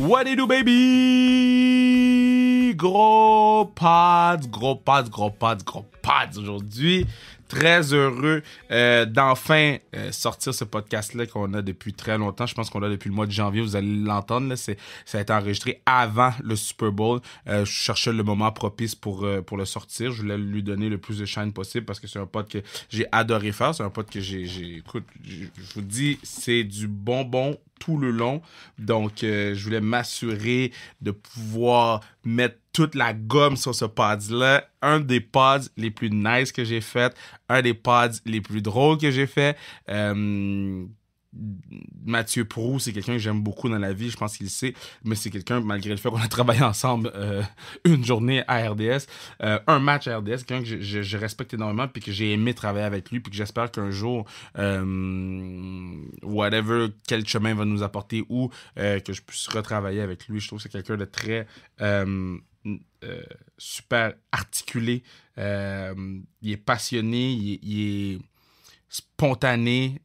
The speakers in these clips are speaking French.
What it do, baby? Gros pads aujourd'hui. Très heureux d'enfin sortir ce podcast-là qu'on a depuis très longtemps. Je pense qu'on l'a depuis le mois de janvier. Vous allez l'entendre. Là. Ça a été enregistré avant le Super Bowl. Je cherchais le moment propice pour le sortir. Je voulais lui donner le plus de shine possible parce que c'est un pod que j'ai adoré faire. C'est un pod que écoute, je vous dis, c'est du bonbon tout le long. Donc, je voulais m'assurer de pouvoir mettre toute la gomme sur ce pod-là. Un des pods les plus nice que j'ai fait. Un des pods les plus drôles que j'ai fait. Mathieu Proulx, c'est quelqu'un que j'aime beaucoup dans la vie, je pense qu'il le sait, mais c'est quelqu'un, malgré le fait qu'on a travaillé ensemble une journée à RDS, un match à RDS, quelqu'un que je respecte énormément, puis que j'ai aimé travailler avec lui, puis que j'espère qu'un jour, whatever, quel chemin va nous apporter, ou que je puisse retravailler avec lui. Je trouve que c'est quelqu'un de très super articulé, il est passionné, il est spontané,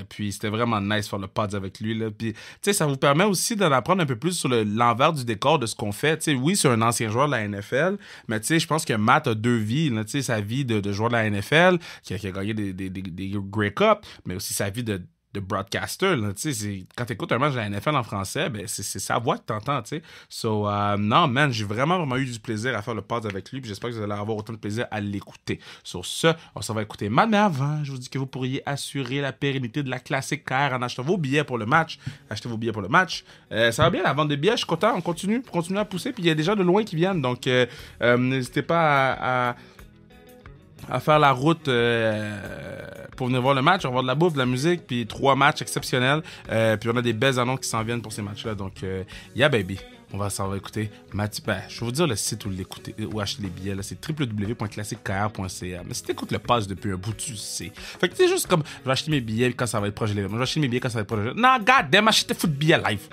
puis c'était vraiment nice de faire le pod avec lui, là. Puis, tu sais, ça vous permet aussi d'en apprendre un peu plus sur l'envers du décor de ce qu'on fait. Tu sais, oui, c'est un ancien joueur de la NFL, mais tu sais, je pense que Matt a deux vies, là. Tu sais, sa vie de joueur de la NFL, qui a gagné des Grey Cup, mais aussi sa vie de broadcaster, là, tu sais, quand t'écoutes un match de la NFL en français, ben c'est sa voix que t'entends, tu sais. So, non, man, j'ai vraiment eu du plaisir à faire le pod avec lui, puis j'espère que vous allez avoir autant de plaisir à l'écouter. Sur ce, on s'en va écouter Matt, mais avant, je vous dis que vous pourriez assurer la pérennité de la classique KR en achetant vos billets pour le match. Achetez vos billets pour le match. Ça va bien, la vente de billets, je suis content, on continue à pousser, puis il y a des gens de loin qui viennent, donc n'hésitez pas à faire la route pour venir voir le match. On va voir de la bouffe, de la musique, puis 3 matchs exceptionnels. Puis on a des belles annonces qui s'en viennent pour ces matchs-là. Donc, yeah, baby. Ça va écouter Mathieu. Ben, je vais vous dire le site où l'écouter, où acheter les billets. Là, c'est www.classickr.ca. Mais si t'écoutes le pass depuis un bout, tu sais. Fait que c'est juste comme, je vais acheter mes billets quand ça va être proche de l'événement. Je vais acheter mes billets quand ça va être proche de l'événement. Non, god damn, achetez foot billets live.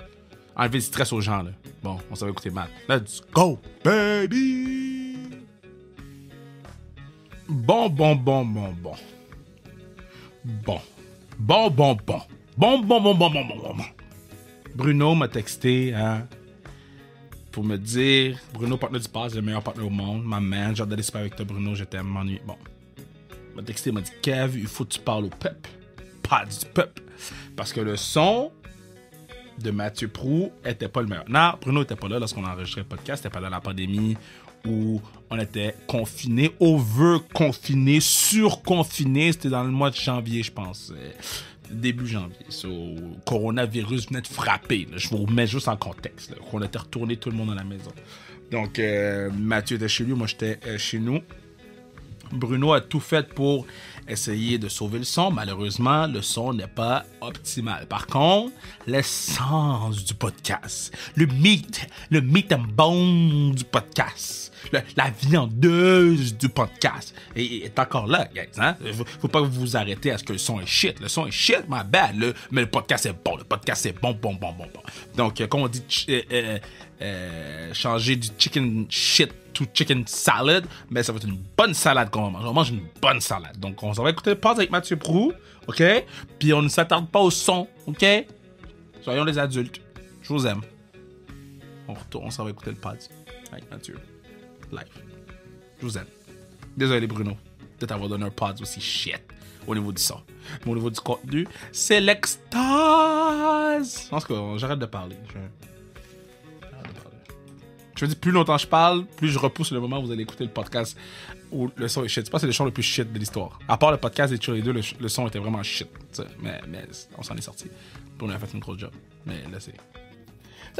Enlevez le stress aux gens, là. Bon, on s'en va écouter Matt. Let's go, baby! Bon. Bruno m'a texté, hein, pour me dire, Bruno, partenaire du pass, le meilleur partenaire au monde, ma man, j'ai hâte d'aller super avec toi, Bruno, je t'aime, m'ennuie. Bon. Il m'a texté, il m'a dit, Kev, il faut que tu parles au peuple. Pas du peuple. Parce que le son de Mathieu Proulx était pas le meilleur. Non, Bruno était pas là lorsqu'on a enregistré le podcast, c'était pas là la pandémie, où on était confinés, over-confinés, surconfinés. C'était dans le mois de janvier, je pense. Début janvier. So, coronavirus venait de frapper. Là. Je vous remets juste en contexte. Là, qu'on était retourné tout le monde à la maison. Donc, Mathieu était chez lui, moi j'étais chez nous. Bruno a tout fait pour essayer de sauver le son. Malheureusement, le son n'est pas optimal. Par contre, l'essence du podcast, le meat and bone du podcast, la viandeuse du podcast est encore là, guys. Hein? Faut pas que vous vous arrêtez à ce que le son est shit. Le son est shit, my bad. Mais le podcast est bon. Le podcast est bon. Donc, quand on dit changer du chicken shit to chicken salad, mais ça va être une bonne salade qu'on va manger. On mange une bonne salade. Donc, on s'en va écouter le pod avec Mathieu Proulx, OK? Puis, on ne s'attarde pas au son, OK? Soyons les adultes. Je vous aime. On retourne, on s'en va écouter le pod avec Mathieu. Live. Je vous aime. Désolé, Bruno, de t'avoir donné un pod aussi shit au niveau du son. Mais au niveau du contenu, c'est l'extase. Je pense que j'arrête de parler. Je me dis, plus longtemps je parle, plus je repousse le moment où vous allez écouter le podcast où le son est shit. C'est pas c'est le son le plus shit de l'histoire. À part le podcast des Cheerleaders, le son était vraiment shit. Mais on s'en est sorti. Puis on a fait une grosse job. Mais là, c'est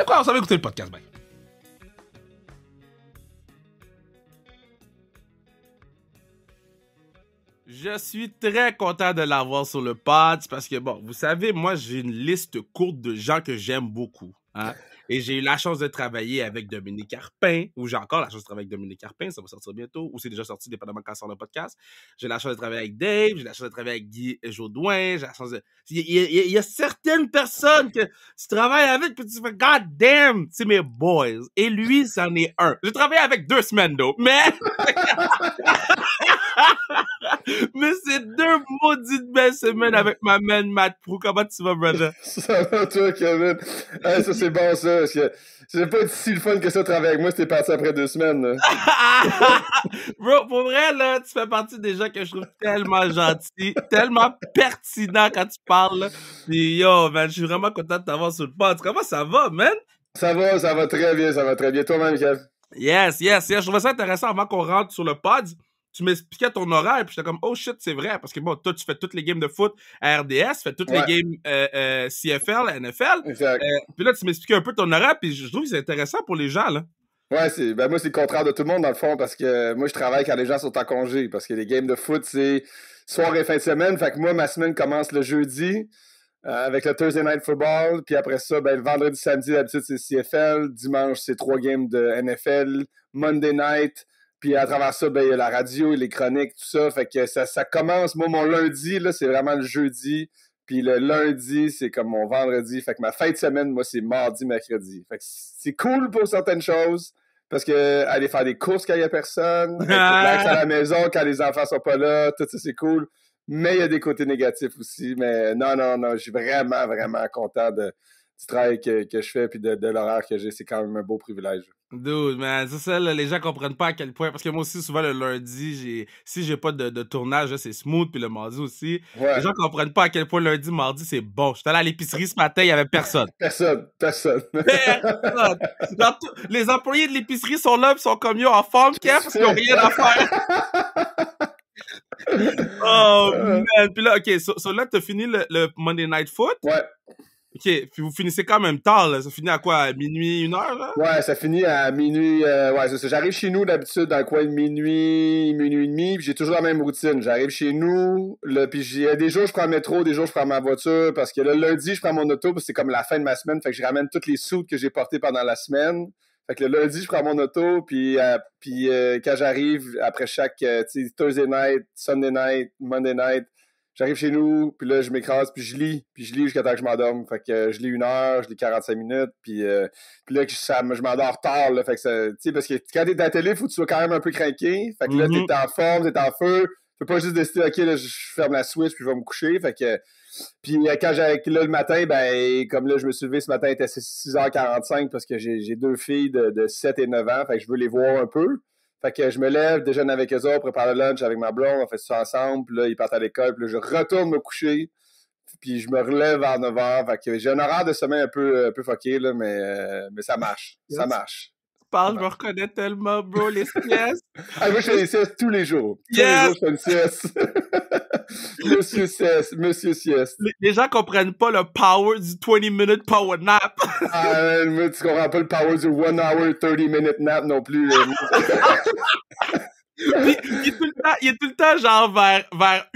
quoi? On s'en va écouter le podcast, bye. Je suis très content de l'avoir sur le pod parce que, bon, vous savez, moi, j'ai une liste courte de gens que j'aime beaucoup. Hein? Et j'ai eu la chance de travailler avec Dominique Carpin, ou j'ai encore la chance de travailler avec Dominique Carpin, ça va sortir bientôt, ou c'est déjà sorti, dépendamment quand sort le podcast. J'ai la chance de travailler avec Dave, j'ai la chance de travailler avec Guy Jodoin, j'ai la chance de... Il y a certaines personnes que tu travailles avec, puis tu fais « God damn! » C'est mes boys. Et lui, c'en est un. J'ai travaillé avec 2 semaines, donc, mais... Mais c'est 2 maudites belles semaines avec ma man Matt Prou. Comment tu vas, brother? Ça va, toi, Kevin? Hey, ça, c'est bon, ça. Parce que c'est pas si le fun que ça de travailler avec moi si t'es parti après 2 semaines. Là. Bro, pour vrai, là, tu fais partie des gens que je trouve tellement gentils, tellement pertinents quand tu parles. Là. Puis yo, man, je suis vraiment content de t'avoir sur le pod. Comment ça va, man? Ça va très bien, ça va très bien. Toi-même, Kev? Yes. Je trouvais ça intéressant avant qu'on rentre sur le pod. Tu m'expliquais ton horaire, puis j'étais comme, oh shit, c'est vrai. Parce que bon, toi, tu fais toutes les games de foot à RDS, tu fais toutes les games CFL, NFL. Exact. Puis là, tu m'expliquais un peu ton horaire, puis je trouve que c'est intéressant pour les gens, là. Ouais, moi, c'est le contraire de tout le monde, dans le fond, parce que moi, je travaille quand les gens sont en congé. Parce que les games de foot, c'est soir et fin de semaine. Fait que moi, ma semaine commence le jeudi. Avec le Thursday Night Football, puis après ça, ben, le vendredi, samedi, d'habitude, c'est CFL. Dimanche, c'est 3 games de NFL. Monday Night. Puis à travers ça, ben, il y a la radio, les chroniques, tout ça. Fait que ça commence. Moi, mon lundi, là, c'est vraiment le jeudi. Puis le lundi, c'est comme mon vendredi. Fait que ma fin de semaine, moi, c'est mardi, mercredi. Fait que c'est cool pour certaines choses. Parce que aller faire des courses quand il n'y a personne, être relax à la maison quand les enfants sont pas là, tout ça, c'est cool. Mais il y a des côtés négatifs aussi. Mais non, je suis vraiment, vraiment content du travail que je fais puis de l'horaire que j'ai. C'est quand même un beau privilège. Dude, man, c'est ça, là, les gens comprennent pas à quel point. Parce que moi aussi, souvent, le lundi, si j'ai pas de tournage, là, c'est smooth, puis le mardi aussi. Ouais. Les gens comprennent pas à quel point lundi, mardi, c'est bon. J'étais allé à l'épicerie ce matin, il y avait personne. Personne. Genre, les employés de l'épicerie sont là, puis sont comme yo en forme, parce qu'ils ont rien à faire. Oh, man. Puis là, OK, so là, t'as fini le Monday Night Foot? Ouais. OK, puis vous finissez quand même tard, là. Ça finit à quoi? À minuit, 1h, là? Ouais, ça finit à minuit. Ouais, c'est ça. J'arrive chez nous, d'habitude, dans le coin de minuit et demi, puis j'ai toujours la même routine. J'arrive chez nous, là, puis des jours, je prends le métro, des jours, je prends ma voiture, parce que le lundi, je prends mon auto, parce que c'est comme la fin de ma semaine, fait que je ramène toutes les suits que j'ai portés pendant la semaine. Fait que le lundi, je prends mon auto, puis quand j'arrive, après chaque Thursday night, Sunday night, Monday night, j'arrive chez nous, puis là, je m'écrase, puis je lis jusqu'à temps que je m'endorme. Fait que je lis 1 heure, je lis 45 minutes, puis là, je m'endors tard, là. Fait que ça, tu sais, parce que quand t'es à la télé, il faut que tu sois quand même un peu craqué. Fait que là, t'es en forme, t'es en feu. Tu peux pas juste décider, OK, là, je ferme la switch, puis je vais me coucher. Fait que, puis quand là, le matin, ben, comme là, je me suis levé ce matin, il était 6h45 parce que j'ai 2 filles de 7 et 9 ans. Fait que je veux les voir un peu. Fait que je me lève, déjeune avec eux autres, prépare le lunch avec ma blonde, on fait ça ensemble, puis là, ils partent à l'école, puis là, je retourne me coucher, puis je me relève à 9h. Fait que j'ai un horaire de sommeil un peu fucké, là, mais ça marche. Ça marche. Je me reconnais tellement, bro, les siestes. Moi, je fais des siestes tous les jours. Tous les jours, je fais une sieste. Monsieur sieste. Les gens comprennent pas le power du 20-minute power nap. Moi, tu comprends pas le power du 1 hour 30-minute nap non plus. Il est tout le temps genre vers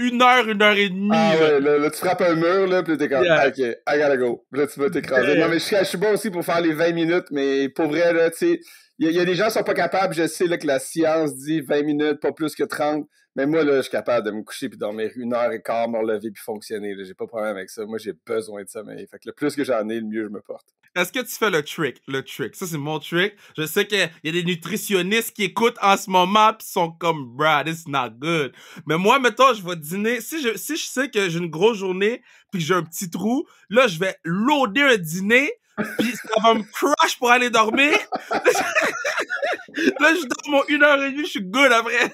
1h, 1h30. Ah ouais, là, tu frappes un mur, là, puis t'es comme, OK, I gotta go. Là, tu vas t'écraser. Non, mais je suis bon aussi pour faire les 20 minutes, mais pour vrai, là, tu sais, il y a des gens qui sont pas capables. Je sais là, que la science dit 20 minutes, pas plus que 30. Mais moi, là, je suis capable de me coucher puis dormir 1h15, me relever puis fonctionner. Là. J'ai pas de problème avec ça. Moi, j'ai besoin de sommeil. Fait que le plus que j'en ai, le mieux je me porte. Est-ce que tu fais le trick? Ça, c'est mon trick. Je sais qu'il y a des nutritionnistes qui écoutent en ce moment pis sont comme, bruh, this is not good. Mais moi, mettons, je vais dîner. Si je sais que j'ai une grosse journée puis que j'ai un petit trou, là, je vais loader un dîner pis ça va me crash pour aller dormir. Là, je dors mon 1h30, je suis good après.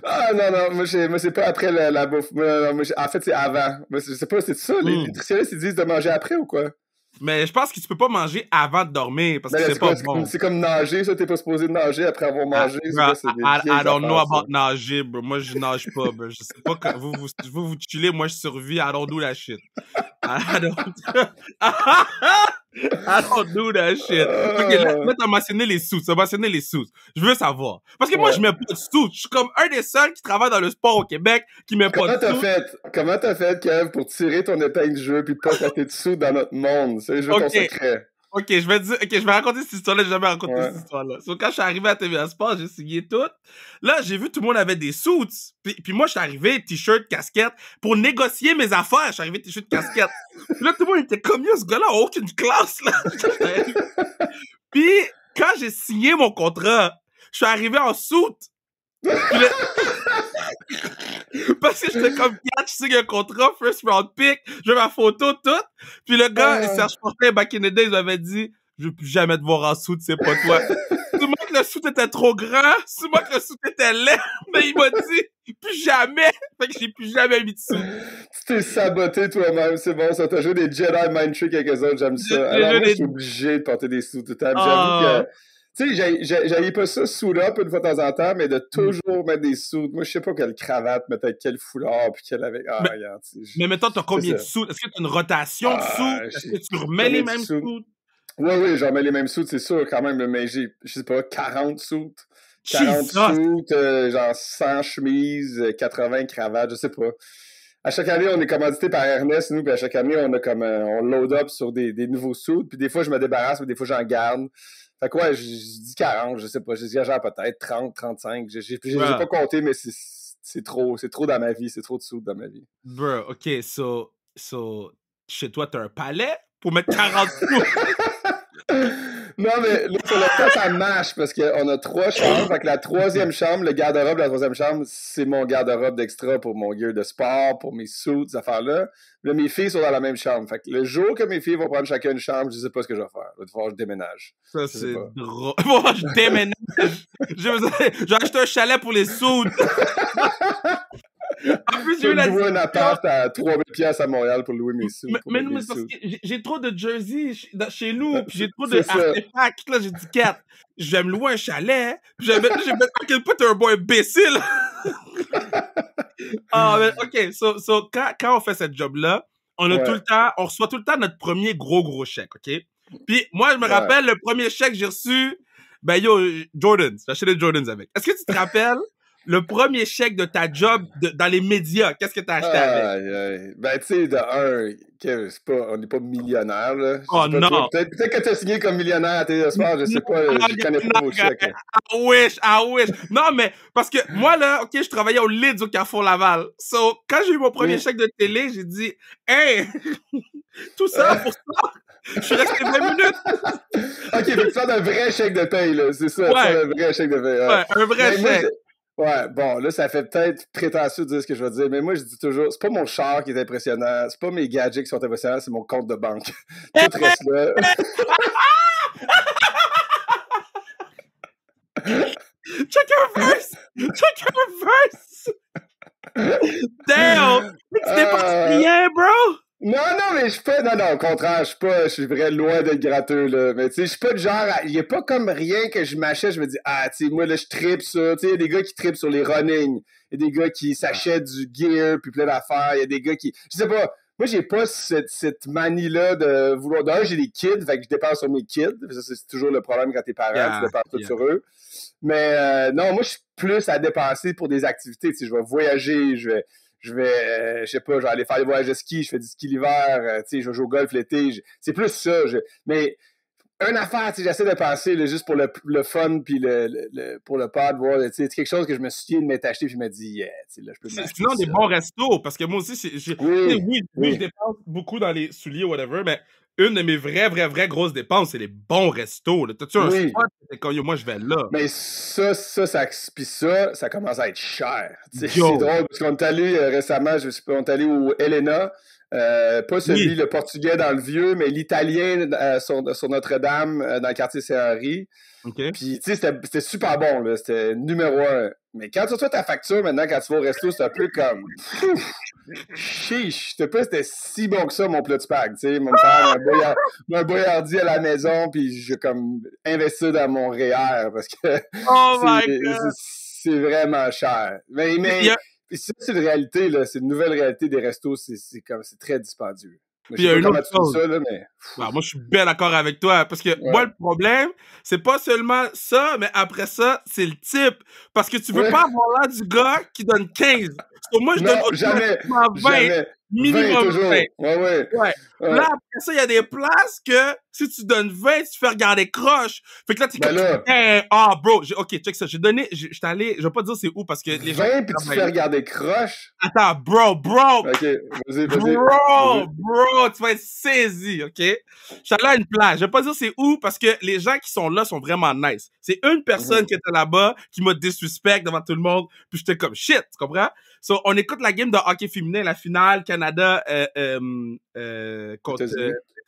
Ah non, moi c'est pas après la bouffe. Moi, en fait, c'est avant. Moi, je sais pas, c'est ça, les nutritionnistes, ils disent de manger après ou quoi? Mais je pense que tu peux pas manger avant de dormir parce que c'est pas bon. C'est comme nager, ça, t'es pas supposé de nager après avoir mangé. I don't know about nager, bro. Moi, je nage pas, bro. Je sais pas quand vous chillez, moi, je survis. I don't do that shit. I don't do that shit. Ok, là, t'as mentionné les sous. Je veux savoir. Parce que moi, je mets pas de sous. Je suis comme un des seuls qui travaille dans le sport au Québec qui met pas de sous. Comment t'as fait, Kev, pour tirer ton épingle du jeu puis pas taper de sous dans notre monde? C'est le jeu ton secret. Ok, je vais raconter cette histoire-là. J'ai jamais raconté cette histoire-là. So, quand je suis arrivé à TVA Sport, j'ai signé tout. Là, j'ai vu tout le monde avait des suits. Puis moi, je suis arrivé t-shirt, casquette pour négocier mes affaires. Je suis arrivé t-shirt, casquette. Puis là, tout le monde était comme, yo, ce gars-là a aucune classe, là. Puis, quand j'ai signé mon contrat, je suis arrivé en suit. Parce que j'étais comme, Kat, je signe un contrat, first round pick, je veux ma photo, tout. Puis le gars, Serge Fortin, back in the days, m'avait dit, je veux plus jamais te voir en soude, c'est pas toi. Sûrement que le soude était trop grand, sûrement que le soude était laid, mais il m'a dit, plus jamais. Fait que j'ai plus jamais mis de soude. Tu t'es saboté toi-même, c'est bon, ça. T'as joué des Jedi Mind Trick avec eux autres, j'aime ça. Alors moi, je suis obligé de porter des soudes tout le temps. J'avoue que, tu sais, j'avais pas ça sous up une fois de temps en temps, mais de toujours mettre des soudes. Moi, je sais pas quelle cravate, mais peut-être quel foulard, puis quelle avec. Ah, regarde. Mais mettons, t'as combien de soudes? Est-ce que t'as une rotation de soudes? Est-ce que tu remets les mêmes soudes? Oui, j'en mets les mêmes soudes, c'est sûr, quand même, mais j'ai, je sais pas, 40 soudes. 40 soudes, genre 100 chemises, 80 cravates, je sais pas. À chaque année, on est commandité par Ernest, nous, puis à chaque année, on a comme on load up sur des nouveaux soudes, puis des fois, je me débarrasse, mais des fois, j'en garde. Fait que ouais, je dis 40, je sais pas, je dis genre peut-être 30, 35, j'ai pas compté, mais c'est trop dans ma vie, c'est trop de soudes dans ma vie. Bro, OK, so chez toi, t'as un palais pour mettre 40 soudes? Non, mais là, pour l'instant, ça marche parce qu'on a 3 chambres. Fait que la 3e chambre, le garde-robe de la 3e chambre, c'est mon garde-robe d'extra pour mon gear de sport, pour mes suits, ces affaires-là. Là, mes filles sont dans la même chambre. Fait que le jour que mes filles vont prendre chacun une chambre, je sais pas ce que je vais faire. Il va falloir que je déménage. Ça, c'est drôle. Moi, je déménage. J'ai acheté un chalet pour les soudes. En plus, j'ai eu un appart à 3000 $ à Montréal pour louer mes sous. Mais non, mais parce que j'ai trop de jerseys chez nous, puis j'ai trop d'artefacts. Là, j'ai dit, Kat, je vais me louer un chalet. J'ai mis à quel point t'es un bon imbécile. OK, so quand on fait cette job-là, on reçoit tout le temps notre premier gros chèque, OK? Puis moi, je me rappelle, le premier chèque que j'ai reçu, ben yo, Jordans. J'ai acheté des Jordans avec. Est-ce que tu te rappelles? Le premier chèque de ta job dans les médias, qu'est-ce que t'as acheté avec? Ben, tu sais, de un, on n'est pas millionnaire, là. Oh non! Peut-être que t'as signé comme millionnaire à Télé Sport, je sais pas, je connais pas vos chèques. I wish! Non, mais, parce que moi, là, OK, je travaillais au Lids au Carrefour Laval. So, quand j'ai eu mon premier chèque de télé, j'ai dit, hey! Tout ça pour ça! Je suis resté 20 minutes! OK, fait que tu sors d'un vrai chèque de paye, là, c'est ça? Ouais. Un vrai chèque de paye. Ouais, un vrai chèque. Ouais, bon, là, ça fait peut-être prétentieux de dire ce que je vais dire, mais moi, je dis toujours, c'est pas mon char qui est impressionnant, c'est pas mes gadgets qui sont impressionnants, c'est mon compte de banque. Tout reste là. Check your verse! Damn! Tu dépenses rien, bro! Non, mais je suis pas. Non, au contraire, je suis vraiment loin d'être gratteux, là. Mais tu sais, je suis pas du genre. Il y a pas comme rien que je m'achète, je me dis, tu sais, moi, là, je trippe ça. Tu sais, il y a des gars qui trippent sur les running. Il y a des gars qui s'achètent du gear, puis plein d'affaires. Il y a des gars qui. Je sais pas. Moi, j'ai pas cette manie-là de vouloir. D'un, j'ai des kids, fait que je dépense sur mes kids. Ça, c'est toujours le problème quand t'es parent, tu dépenses tout sur eux. Mais non, moi, je suis plus à dépenser pour des activités. Tu sais, je vais voyager, je sais pas, je vais aller faire des voyages de ski, je fais du ski l'hiver, tu sais, je vais jouer au golf l'été. C'est plus ça. Mais une affaire, tu sais, j'essaie de penser là, juste pour le fun puis pour le pod, voir, tu sais, c'est quelque chose que je me suis de m'être acheté puis je me dis, yeah, tu sais, là, je peux m'acheter. Sinon, des bons restos, parce que moi aussi, oui, je dépense beaucoup dans les souliers, whatever, mais une de mes vraies grosses dépenses, c'est les bons restos. T'as-tu un spot? C'est comme, moi, je vais là. Mais ça commence à être cher. C'est drôle, parce qu'on est allé récemment, on est allé au Helena, pas celui, le portugais dans le vieux, mais l'italien sur Notre-Dame, dans le quartier Saint-Henri. Okay. Puis, tu sais, c'était super bon, là. C'était numéro 1. Mais quand tu reçois ta facture, maintenant, quand tu vas au resto, c'est un peu comme... Chiche! Je sais pas si c'était si bon que ça, mon plat de spag, tu sais. Me faire un boyardi à la maison, puis je comme investir dans mon REER, parce que c'est vraiment cher. Mais ça, c'est une réalité, là. C'est une nouvelle réalité des restos. C'est très dispendieux. Puis il y a une autre chose. Moi, je suis bien d'accord avec toi. Parce que moi, le problème, c'est pas seulement ça, mais après ça, c'est le type. Parce que tu veux pas avoir l'air du gars qui donne 15. Parce que moi, je donne jamais, 20. Minimum 20. Ouais. Ouais. Là, après ça, il y a des places que si tu donnes 20, tu fais regarder croche. Fait que là, t'es comme, bro, OK, check ça. J'étais allé, je vais pas dire c'est où parce que les 20 gens. Puis tu fais regarder croche? Attends, bro. OK, vas-y. Bro, tu vas être saisi, OK? J'étais allé à une plage. Je vais pas dire c'est où parce que les gens qui sont là sont vraiment nice. C'est une personne qui était là-bas qui m'a disrespect devant tout le monde. Puis j'étais comme, shit, tu comprends? So, on écoute la game de hockey féminin, la finale Canada contre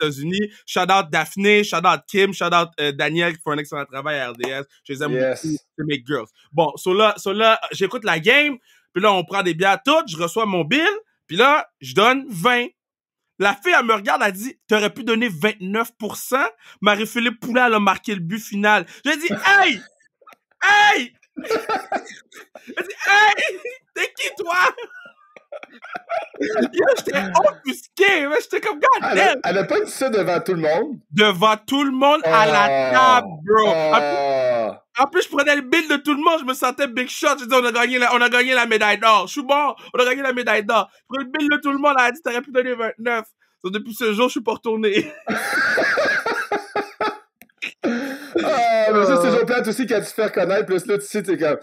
États-Unis. Shout out Daphné, shout out Kim, shout out Daniel qui fait un excellent travail à RDS. Je les aime beaucoup, c'est mes girls. Bon, so là, j'écoute la game, puis là, on prend des bières toutes, je reçois mon bill, puis là, je donne 20. La fille, elle me regarde, elle dit, t'aurais pu donner 29%. Marie-Philippe Poulin, elle a marqué le but final. J'ai dit, hey! Elle dit, hey! T'es qui, toi? J'étais offusqué, mais j'étais comme, God damn! Elle a pas dit ça devant tout le monde? Devant tout le monde à la table, bro. En plus, je prenais le bill de tout le monde, je me sentais big shot. Je disais, on a gagné la médaille d'or. Je suis bon, on a gagné la médaille d'or. Je prenais le bill de tout le monde, elle a dit, t'aurais pu donner 29. Donc, depuis ce jour, je suis pas retourné. Mais ça, c'est toujours plate aussi quand tu te fais reconnaître. Plus là, tu sais, t'es comme,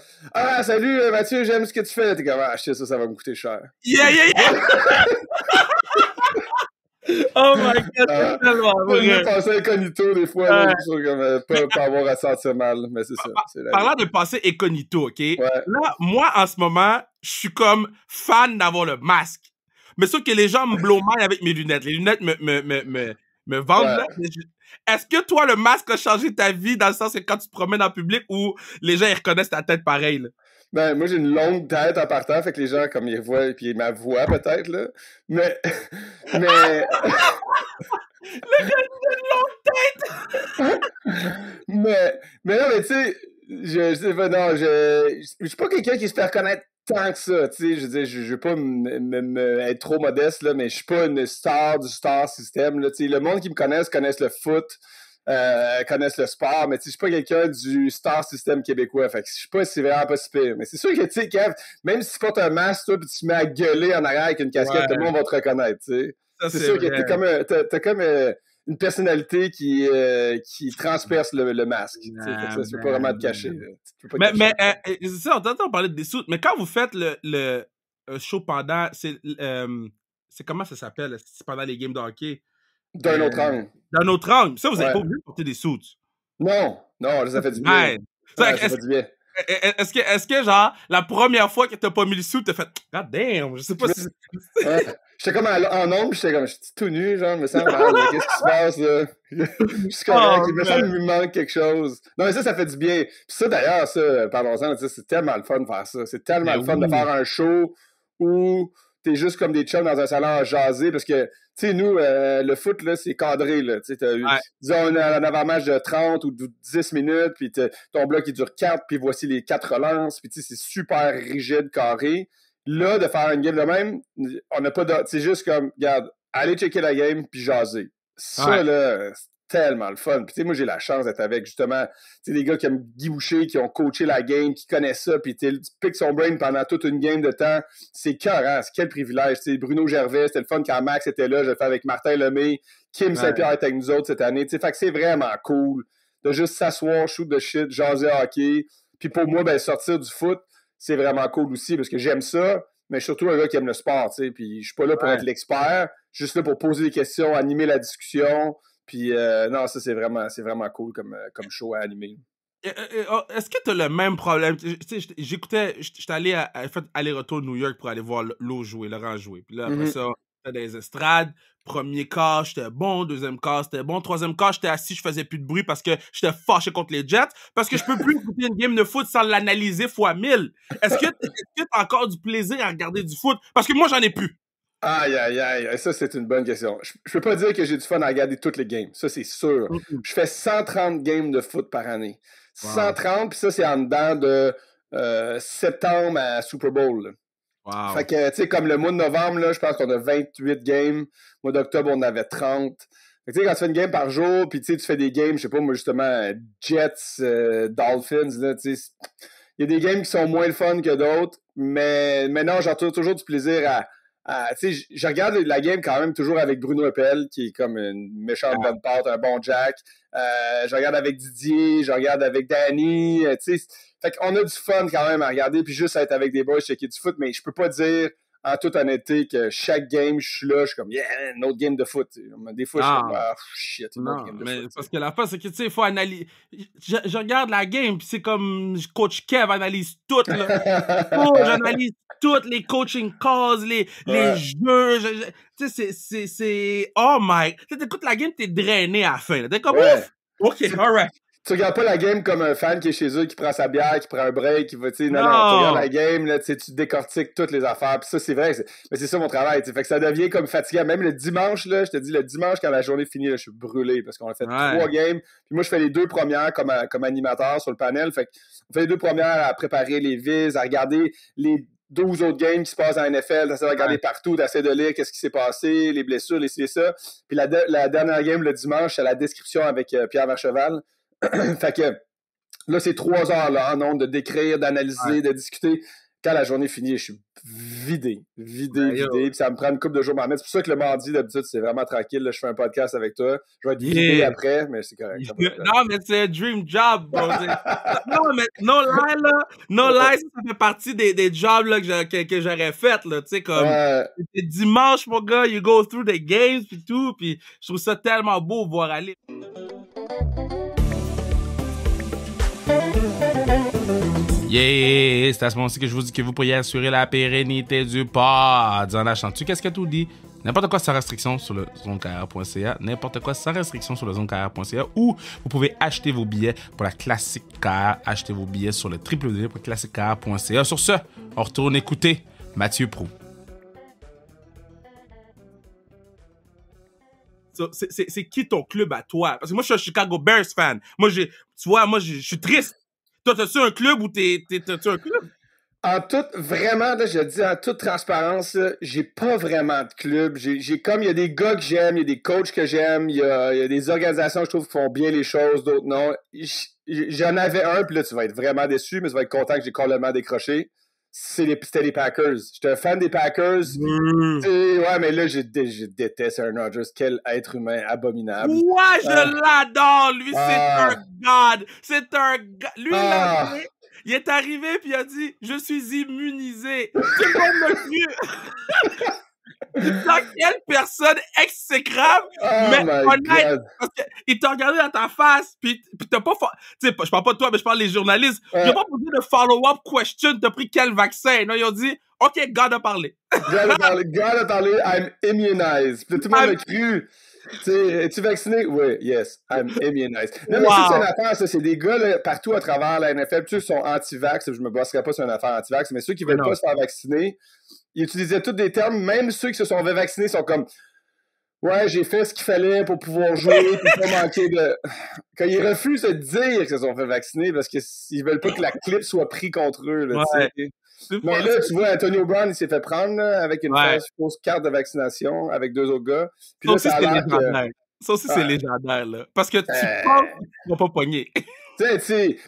salut Mathieu, j'aime ce que tu fais. T'es comme, je sais ça va me coûter cher. Yeah! Oh my God, c'est tellement vrai. Je passer incognito des fois, là, comme, pas avoir à sentir mal, mais c'est ça. Parlant de passer incognito, OK? Ouais. Là, moi, en ce moment, je suis comme fan d'avoir le masque. Mais sauf que les gens me blow mind avec mes lunettes. Les lunettes me vendent, là. Est-ce que toi, le masque a changé ta vie dans le sens que quand tu te promènes en public ou les gens, ils reconnaissent ta tête pareil, là? Ben, moi, j'ai une longue tête en partant, fait que les gens, comme ils voient, puis ils ma voix, peut-être, là. Mais... Le gars, il a une longue tête! mais non, mais tu sais, je suis pas quelqu'un qui se fait reconnaître tant que ça, tu sais, je veux dire, je veux pas être trop modeste, là, mais je suis pas une star du star system, là, tu sais, le monde qui me connaissent le foot, connaissent le sport, mais tu sais, je suis pas quelqu'un du star system québécois, fait que je sais pas si c'est vraiment pas si pire, mais c'est sûr que, tu sais, Kev, même si tu portes un masque, toi, pis tu te mets à gueuler en arrière avec une casquette, tout le monde va te reconnaître, tu sais. C'est sûr que t'as comme une personnalité qui transperce le masque. Ça ne peut pas vraiment te cacher. Mais c'est ça, on t'entend parler des sous, mais quand vous faites le show pendant, c'est comment ça s'appelle? C'est pendant les games de hockey? D'un autre angle. D'un autre angle. Ça, vous n'avez pas oublié de porter des suits. Non, ça fait du bien. Ça fait du bien. Est-ce que, genre, la première fois que t'as pas mis le suit, t'as fait « God damn! » Je sais pas si... J'étais comme en ombre, j'étais comme, j'étais tout nu, genre, me semble, qu'est-ce qui se passe, là? Je suis correct, il me semble qu'il me manque quelque chose. Non, mais ça fait du bien. Puis ça, d'ailleurs, parlons-en, c'est tellement le fun de faire ça. C'est tellement le fun de faire un show où t'es juste comme des chums dans un salon à jaser, parce que, tu sais, nous, le foot, là, c'est cadré, là. Tu sais, disons, un avant-match de 30 ou 10 minutes, puis ton bloc, il dure 4, puis voici les 4 relances, puis tu sais, c'est super rigide, carré. Là, de faire une game de même, on n'a pas de... C'est juste comme, regarde, allez checker la game, puis jaser. Ça, là, c'est tellement le fun. Puis tu sais, moi, j'ai la chance d'être avec, justement, tu sais, des gars qui aiment Guy Boucher, qui ont coaché la game, qui connaissent ça, puis tu piques son brain pendant toute une game de temps. C'est cœur, c'est quel privilège. Tu sais, Bruno Gervais, c'était le fun quand Max était là, je le fais avec Martin Lemay, Kim Saint-Pierre était avec nous autres cette année. Tu sais, fait que c'est vraiment cool de juste s'asseoir, shoot de shit, jaser hockey. Puis pour moi, ben, sortir du foot, c'est vraiment cool aussi, parce que j'aime ça, mais je suis surtout un gars qui aime le sport, tu sais, puis je suis pas là pour être l'expert, juste là pour poser des questions, animer la discussion, puis non, ça, c'est vraiment cool comme show à animer. Est-ce que t'as le même problème? Tu sais, j'écoutais, j'étais allé fait aller-retour New York pour aller voir Laurent jouer, puis là, après ça, dans les estrades, premier quart, j'étais bon, deuxième quart, c'était bon, troisième quart, j'étais assis, je faisais plus de bruit parce que j'étais fâché contre les Jets, parce que je peux plus écouter une game de foot sans l'analyser fois 1000. Est-ce que t'as encore du plaisir à regarder du foot? Parce que moi, j'en ai plus. Aïe, ça, c'est une bonne question. Je peux pas dire que j'ai du fun à regarder toutes les games, ça, c'est sûr. Je fais 130 games de foot par année. 130, puis ça, c'est en dedans de septembre à Super Bowl, là. Wow. Fait que, tu sais, comme le mois de novembre, là, je pense qu'on a 28 games. Le mois d'octobre, on en avait 30. Fait que, tu sais, quand tu fais une game par jour, puis tu fais des games, je sais pas, moi, justement, Jets, Dolphins, là, tu sais, il y a des games qui sont moins le fun que d'autres, mais non, j'en trouve toujours du plaisir tu sais, je regarde la game quand même toujours avec Bruno Eppel, qui est comme une méchante bonne pâte, un bon Jack. Je regarde avec Didier, je regarde avec Danny. Tu sais, fait qu'on a du fun quand même à regarder, puis juste à être avec des boys, checker du foot, mais je peux pas dire en toute honnêteté que chaque game, je suis là, je suis comme, yeah, une autre game de foot. Des fois, je suis comme, shit, une autre game de foot. Parce que la fin, c'est que, tu sais, il faut analyser. Je regarde la game, puis c'est comme Coach Kev analyse tout, là. J'analyse toutes les coaching calls, les jeux. Tu sais, c'est. Oh my. Tu écoutes la game, t'es drainé à la fin. T'es comme, ouf! OK, alright. Tu regardes pas la game comme un fan qui est chez eux, qui prend sa bière, qui prend un break, qui va, tu sais, non, tu regardes la game, là, tu décortiques toutes les affaires, puis ça, c'est vrai, mais c'est ça mon travail, fait que ça devient comme fatigant, même le dimanche, là, je te dis, le dimanche, quand la journée finit, là, je suis brûlé, parce qu'on a fait 3 games, puis moi, je fais les 2 premières comme animateur sur le panel, fait qu'on fait les 2 premières à préparer les vis, à regarder les 12 autres games qui se passent en NFL, t'essaies de regarder partout, t'essaies de lire qu'est-ce qui s'est passé, les blessures, les ci et ça, puis la dernière game, le dimanche, c'est la description avec Pierre Vercheval. Fait que là, c'est 3 heures là, en nombre de décrire, d'analyser, de discuter. Quand la journée finit, je suis vidé. Puis ça me prend une couple de jours m'en mettre. C'est pour ça que le mardi, d'habitude, c'est vraiment tranquille. Là, je fais un podcast avec toi. Je vais être vidé après, mais c'est correct. Non, mais c'est un dream job, bro. Non, mais no lie, là. No lie, ça fait partie des jobs là, que j'aurais fait, là. Tu sais, comme c'est dimanche, mon gars, you go through the games, puis tout. Puis je trouve ça tellement beau de voir aller. Yeah! C'est à ce moment-ci que je vous dis que vous pourriez assurer la pérennité du pod en achetant tu qu'est-ce que tout dit? N'importe quoi sans restriction sur le zonecarrière.ca, n'importe quoi sans restriction sur le zonecarrière.ca, ou vous pouvez acheter vos billets pour la Classique Carrière. Achetez vos billets sur le www.classiquecarrière.ca. Sur ce, on retourne écouter Mathieu Proulx. C'est qui ton club à toi? Parce que moi, je suis un Chicago Bears fan. Tu vois, je suis triste. Toi, t'as-tu un club ou t'as-tu un club? Vraiment, là, je dis en toute transparence, là, j'ai pas vraiment de club. Il y a des gars que j'aime, il y a des coachs que j'aime, il y a des organisations, je trouve, qui font bien les choses, d'autres non. J'en avais un, puis là, tu vas être vraiment déçu, mais tu vas être content que j'ai complètement décroché. C'était les Packers. J'étais un fan des Packers. Ouais, mais là, je déteste Aaron Rodgers. Quel être humain abominable. Ouais, je l'adore. Lui, c'est un god. C'est un god. Lui, là, il est arrivé puis il a dit « Je suis immunisé. » Tout le monde m'a cru. Dans quelle personne exécrable, mais honnête, parce qu'il t'a regardé dans ta face, puis t'as pas... Tu sais, je parle pas de toi, mais je parle des journalistes. Il a pas posé de follow-up question, t'as pris quel vaccin? Non, ils ont dit, OK, God a parlé. God a parlé, I'm immunized. Puis tout le monde m'a cru. Es-tu vacciné? Oui, yes, I'm immunized. Non, mais c'est une affaire, ça. C'est des gars là, partout à travers la NFL. Ceux qui sont anti-vax, je me bosserai pas sur une affaire anti-vax, mais ceux qui veulent pas se faire vacciner, ils utilisaient tous des termes. Même ceux qui se sont fait vacciner sont comme ouais, j'ai fait ce qu'il fallait pour pouvoir jouer, puis pas manquer de. Quand ils refusent de dire qu'ils se sont fait vacciner parce qu'ils veulent pas que la clip soit prise contre eux. Là, mais là, tu vois, Antonio Brown, il s'est fait prendre là, avec une fausse carte de vaccination avec 2 autres gars. Puis là, ça a l'air que... Ça aussi, c'est légendaire, là. Parce que tu penses que tu vas pas pogner.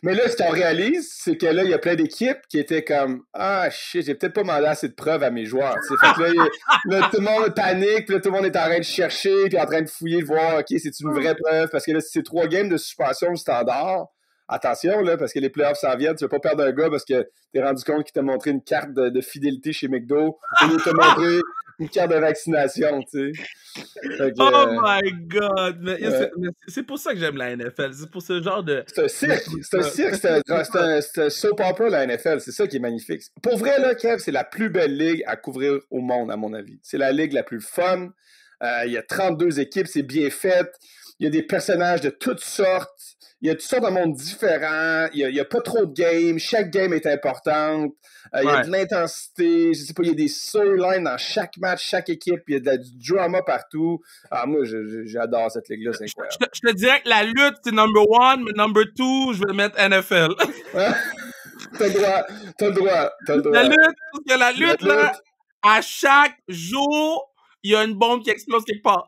Mais là, ce qu'on réalise, c'est que là, il y a plein d'équipes qui étaient comme ah shit, j'ai peut-être pas demandé assez de preuves à mes joueurs. Fait que là, tout le monde panique, puis là, tout le monde est en train de chercher, puis en train de fouiller, de voir, OK, c'est une vraie preuve. Parce que là, si c'est 3 games de suspension standard, attention, là, parce que les playoffs s'en viennent, tu veux pas perdre un gars parce que t'es rendu compte qu'il t'a montré une carte de fidélité chez McDo, et il t'a montré une carte de vaccination, tu sais. Oh my God! Mais c'est pour ça que j'aime la NFL. C'est pour ce genre de... C'est un cirque. C'est un soap opera, la NFL. C'est ça qui est magnifique. Pour vrai, là, Kev, c'est la plus belle ligue à couvrir au monde, à mon avis. C'est la ligue la plus fun. Il y a 32 équipes, c'est bien fait. Il y a des personnages de toutes sortes. Il y a toutes sortes de mondes différents. Il y a pas trop de games. Chaque game est importante. Il y a de l'intensité. Je sais pas, il y a des storylines dans chaque match, chaque équipe. Il y a du drama partout. Ah, moi, j'adore cette ligue-là. C'est incroyable. Je te dirais que la lutte, c'est number 1, mais number 2, je vais mettre NFL. T'as le droit. La lutte, parce que la lutte, là, à chaque jour, il y a une bombe qui explose quelque part.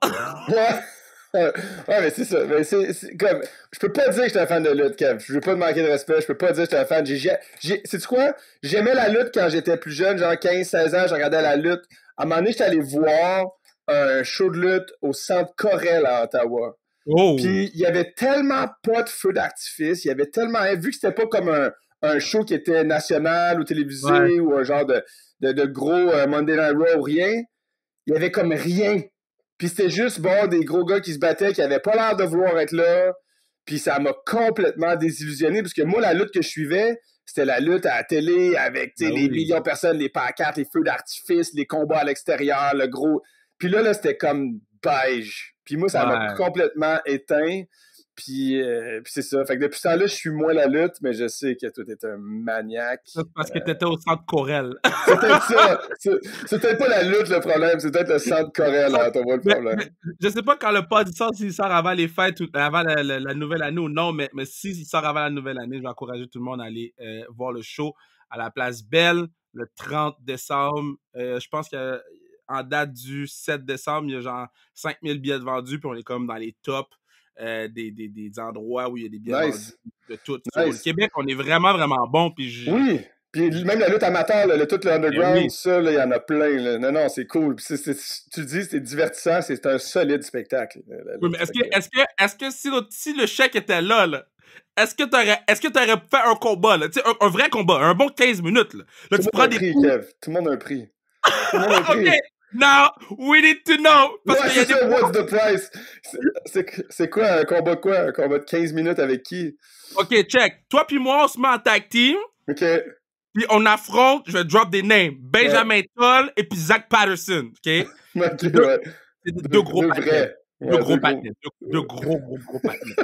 Ouais, mais c'est ça. Mais c'est comme, je peux pas dire que j'étais un fan de lutte, Kev. Je veux pas te manquer de respect. Je peux pas dire que j'étais un fan. Sais-tu quoi? J'aimais la lutte quand j'étais plus jeune, genre 15-16 ans. Je regardais la lutte À un moment donné, j'étais allé voir un show de lutte au Centre Corel à Ottawa. Oh! Puis il y avait tellement pas de feu d'artifice, il y avait tellement... Vu que c'était pas comme un show qui était national ou télévisé ou un genre de gros Monday Night Raw ou rien, il y avait comme rien. Puis c'était juste, bon, des gros gars qui se battaient, qui avaient pas l'air de vouloir être là. Puis ça m'a complètement désillusionné, parce que moi, la lutte que je suivais, c'était la lutte à la télé avec les millions de personnes, les pancartes, les feux d'artifice, les combats à l'extérieur, le gros... Puis là, c'était comme beige. Puis moi, ça m'a complètement éteint. Puis c'est ça. Fait que depuis ce temps-là, je suis moins la lutte, mais je sais que toi, t'es un maniaque. C'est parce que t'étais au Centre Corel. C'est peut-être ça. C'est peut-être pas la lutte le problème, c'est peut-être le Centre Corel, là, t'as pas le problème. Mais, je sais pas quand le pod sort, s'il sort avant les fêtes ou avant la nouvelle année ou non, mais s'il sort avant la nouvelle année, je vais encourager tout le monde à aller voir le show à la Place Belle le 30 décembre. Je pense qu'en date du 7 décembre, il y a genre 5000 billets vendus, puis on est comme dans les tops. Des endroits où il y a des billets vendus de tout. Au Québec, on est vraiment, vraiment bon. Oui, puis même la lutte amateur, tout le underground, ça, il y en a plein. Là. Non, c'est cool. Tu dis, c'est divertissant, c'est un solide spectacle. Oui, mais est-ce que si le chèque était là, est-ce que t'aurais fait un combat, là? Un vrai combat, un bon 15 minutes, là? Là tu prends des prix, Kev. Tout le monde a un prix. Tout le monde a un prix. OK. Now, we need to know. Parce que c'est ça, what's the price? C'est quoi un combat de quoi? Un combat de 15 minutes avec qui? OK, check. Toi puis moi, on se met en tag team. OK. Puis on affronte, je vais drop des names, Benjamin Toll et puis Zach Patterson. OK? C'est deux gros patinets. Deux gros patinets. Deux gros patinets.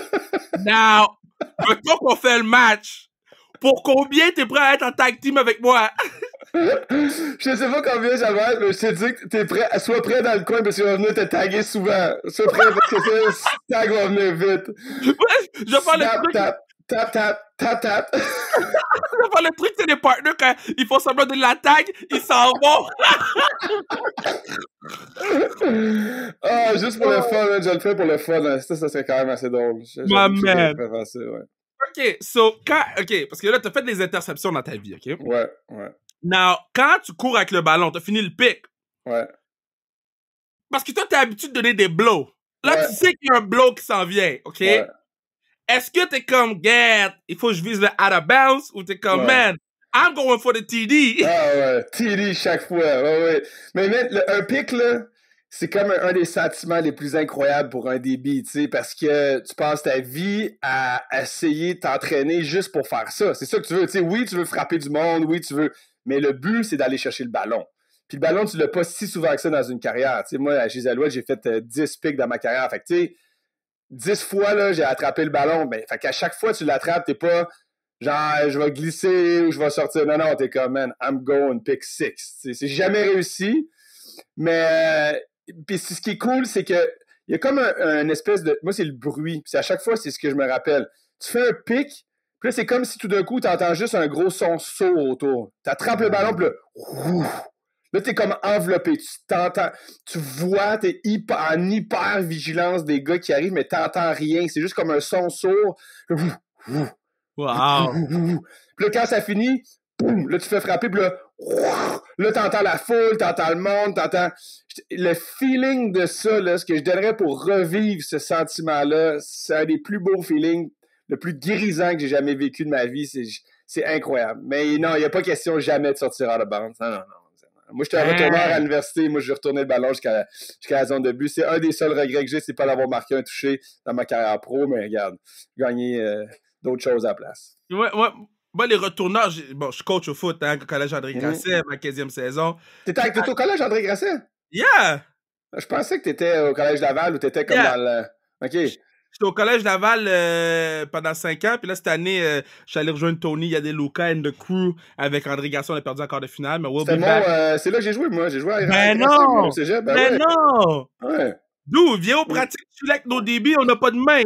Now, maintenant qu'on fait le match, pour combien t'es prêt à être en tag team avec moi? Je sais pas combien ça va être, mais je te dis que t'es prêt, sois prêt dans le coin parce qu'on va venir te taguer souvent. Sois prêt parce que ce tag va venir vite. Ouais, je vais faire le truc. Tap. Je vais faire le truc, c'est des partenaires quand ils font semblant de la tag, ils s'en vont. Juste pour le fun, je le fais pour le fun. Ça serait quand même assez drôle. My man. Ça, ouais. OK, parce que là, t'as fait des interceptions dans ta vie, OK? Ouais. Now, quand tu cours avec le ballon, t'as fini le pick. Ouais. Parce que toi, t'as l'habitude de donner des blows. Là, tu sais qu'il y a un blow qui s'en vient, OK? Ouais. Est-ce que t'es comme, get, il faut que je vise le out of bounds, ou t'es comme, man, I'm going for the TD? Ah ouais, TD chaque fois, ouais. Mais un pick, là, c'est comme un des sentiments les plus incroyables pour un débit, tu sais, parce que tu passes ta vie à essayer de t'entraîner juste pour faire ça. C'est ça que tu veux, tu sais. Oui, tu veux frapper du monde, oui, tu veux... Mais le but, c'est d'aller chercher le ballon. Puis le ballon, tu l'as pas si souvent que ça dans une carrière. Tu sais, moi, chez Alouette, j'ai fait 10 picks dans ma carrière. Fait que, tu sais, 10 fois, là, j'ai attrapé le ballon. Ben, fait qu'à chaque fois, tu l'attrapes, t'es pas genre, je vais glisser ou je vais sortir. Non, t'es comme, man, I'm going pick 6. C'est jamais réussi. Mais, puis ce qui est cool, c'est que il y a comme un espèce de... Moi, c'est le bruit. Puis à chaque fois, c'est ce que je me rappelle. Tu fais un pick, puis là, c'est comme si tout d'un coup, tu entends juste un gros son sourd autour. Tu attrapes le ballon, puis là, t'es comme enveloppé. Tu t'entends, tu vois, t'es en hyper vigilance des gars qui arrivent, mais t'entends rien. C'est juste comme un son sourd. Wow! Puis là, quand ça finit, boum, là, tu fais frapper, puis là, t'entends la foule, t'entends le monde, t'entends... Le feeling de ça, là, ce que je donnerais pour revivre ce sentiment-là, c'est un des plus beaux feelings, le plus guérisant que j'ai jamais vécu de ma vie. C'est incroyable. Mais non, il n'y a pas question jamais de sortir en bande. Non. Moi, j'étais un retourneur à l'université. Moi, je retournais le ballon jusqu'à la zone de but. C'est un des seuls regrets que j'ai, c'est pas d'avoir marqué un touché dans ma carrière pro. Mais regarde, gagner d'autres choses à la place. Ouais. Moi, les retourneurs, je coach au foot, hein, au collège André Grasset, ma 15e saison. T'étais au collège André Grasset? Yeah! Je pensais que t'étais au collège Laval ou t'étais comme dans le... OK. J'étais au collège Laval pendant 5 ans, puis là, cette année, je suis allé rejoindre Tony, il y a des Luca and the crew avec André Garçon, on a perdu en quart de finale, mais c'est là que j'ai joué, moi. J'ai joué à Ben non! Non! Ouais. D'où? Viens au pratique, tu avec nos débits, on n'a pas de main.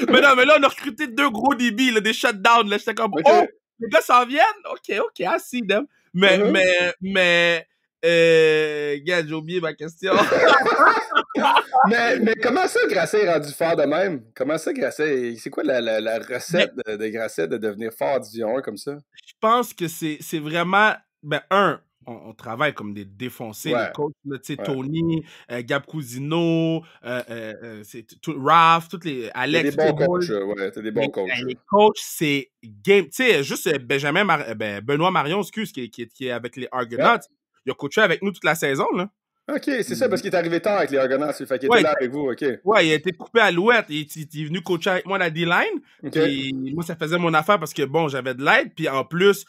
mais là, on a recruté 2 gros débits, là, des shutdowns, là, j'étais comme, okay. Oh, les gars s'en viennent? OK, I see them. Mais Gars, j'ai oublié ma question. mais comment ça, Grasset est rendu fort de même? Comment ça, Grasset? C'est quoi la recette de Grasset de devenir fort en Division 1 comme ça? Je pense que c'est vraiment... Ben, on travaille comme des défoncés, les coachs, là, tu sais, Tony, Gab Cousineau, Raph, tous les... Alex. T'as des bons coachs, t'as des bons coachs. Les coachs, c'est game. Tu sais, juste Benoît Marion, excuse, qui est avec les Argonauts, il a coaché avec nous toute la saison, là. OK, c'est ça, parce qu'il est arrivé tard avec les Argonauts. Fait qu'il était là avec vous, OK. Ouais, il a été coupé à l'ouette. Il est venu coacher avec moi la D-line. Puis moi, ça faisait mon affaire parce que, bon, j'avais de l'aide. Puis en plus,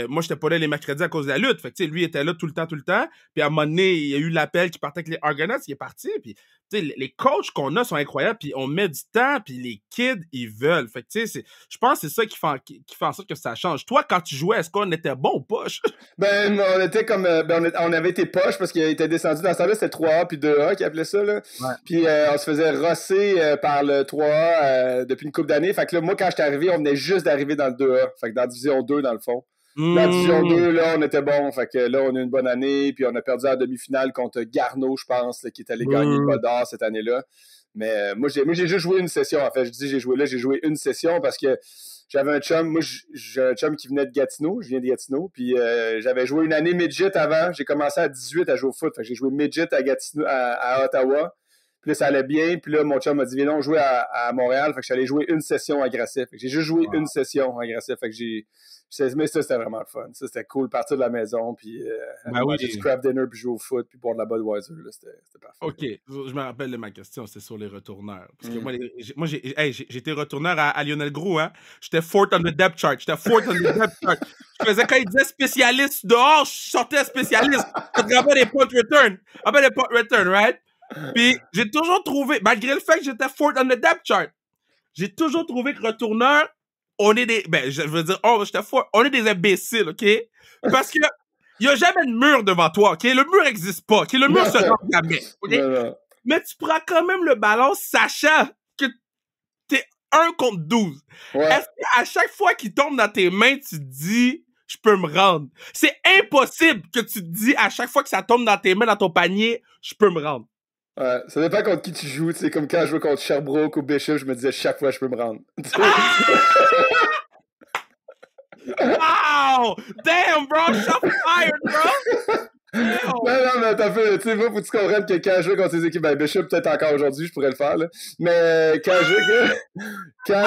moi, j'étais pas là les mercredis à cause de la lutte. Fait que, tu sais, lui, il était là tout le temps. Puis à un moment donné, il y a eu l'appel qui partait avec les Argonauts. Il est parti. Puis, tu sais, les coachs qu'on a sont incroyables. Puis on met du temps. Puis les kids, ils veulent. Fait que, tu sais, je pense que c'est ça qui fait en sorte que ça change. Toi, quand tu jouais, est-ce qu'on était bon ou poche? Ben, on était comme... on avait été poche parce qu'il était descendu dans ce temps-là. C'était 3A puis 2A qui appelait ça, là. Ouais. Puis on se faisait rosser par le 3A depuis une couple d'années. Fait que là, moi, quand j'étais arrivé, on venait juste d'arriver dans le 2A. Fait que dans la Division 2, dans le fond. Dans la Division 2, là, on était bon. Fait que là, on a eu une bonne année. Puis on a perdu en demi-finale contre Garneau, je pense, là, qui est allé gagner le bol d'or cette année-là. Mais moi, j'ai juste joué une session. En fait, je dis j'ai joué une session parce que j'avais un chum. Moi, j'ai un chum qui venait de Gatineau. Je viens de Gatineau. Puis j'avais joué une année midget avant. J'ai commencé à 18 à jouer au foot. Fait que j'ai joué midget à Gatineau, à Ottawa. Puis là, ça allait bien. Puis là, mon chum m'a dit, viens donc jouer à Montréal. Fait que j'allais jouer une session à Grasset. Fait que j'ai juste joué une session à Grasset. Fait que mais ça, c'était vraiment le fun. Ça, c'était cool. Partir de la maison, puis manger du craft dinner, puis jouer au foot, puis boire de la Budweiser. Là, c'était parfait. OK. Je me rappelle de ma question. C'était sur les retourneurs. Parce que moi, j'ai été retourneur à Lionel Groux. Hein? J'étais fourth on the depth chart. Je faisais quand il disait spécialiste dehors, je sortais spécialiste. Je regardais les punt return, right? Puis j'ai toujours trouvé, malgré le fait que j'étais fourth on the depth chart, j'ai toujours trouvé que retourneur, on est des... Ben, je veux dire, j'étais fourth, on est des imbéciles, OK? Parce que il y a jamais de mur devant toi, OK? Le mur n'existe pas, OK? Le mur se rend jamais, OK? Mais tu prends quand même le ballon sachant que t'es 1 contre 12. Ouais. Est-ce qu'à chaque fois qu'il tombe dans tes mains, tu te dis... je peux me rendre. C'est impossible que tu te dis à chaque fois que ça tombe dans tes mains, dans ton panier, je peux me rendre. Ouais, ça dépend contre qui tu joues. C'est comme quand je jouais contre Sherbrooke ou Bishop, je me disais chaque fois je peux me rendre. Wow! Damn, bro! Shot fired, bro! Non, mais t'as fait, tu sais, moi, faut que tu comprennes que quand je jouais contre ces équipes, ben, Bishop, peut-être encore aujourd'hui, je pourrais le faire, là. Mais quand